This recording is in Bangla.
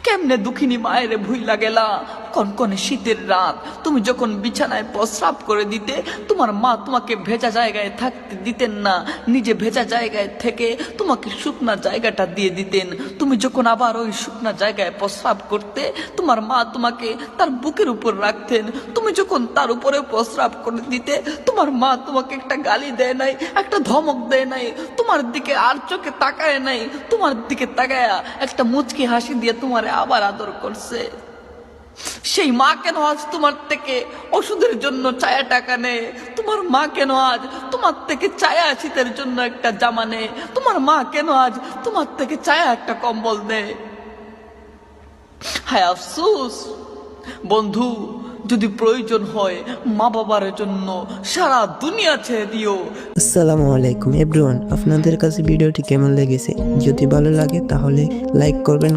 কেমনে দুঃখিনী মায়ের ভুইলা গেলা। কনকনে শীতের রাত, তুমি যখন বিছানায় প্রস্রাব করে দিতে, তোমার মা তোমাকে ভেজা জায়গায় থাকতে দিতেন না, নিজে ভেজা জায়গায় থেকে তোমাকে শুকনা জায়গাটা দিয়ে দিতেন। তুমি যখন আবার ওই শুকনা জায়গায় প্রস্রাব করতে, তোমার মা তোমাকে তার বুকের উপর রাখতেন। তুমি যখন তার উপরে প্রস্রাব করে দিতে, তোমার মা তোমাকে একটা গালি দেয় নাই, একটা ধমক দেয় নাই, তোমার দিকে আর চোখে তাকায় নাই, তোমার দিকে তাকায়া একটা মুচকি হাসি দিয়ে তোমারে আবার আদর করছে। সেই মা কেন আজ তোমার থেকে ওষুধের জন্য চায়া টাকা নেয়? তোমার মা কেন আজ তোমার থেকে চায়া শীতের জন্য একটা জামা নেয়? তোমার মা কেন আজ তোমার থেকে চায়া একটা কম্বল নেয়? হায় আফসোস বন্ধু, যদি প্রয়োজন হয় মা বাবার জন্য সারা দুনিয়া ছেড়ে দিও। আসসালামু আলাইকুম এভরিওয়ান, আপনাদের কাছে ভিডিওটি কেমন লেগেছে? যদি ভালো লাগে তাহলে লাইক করবেন,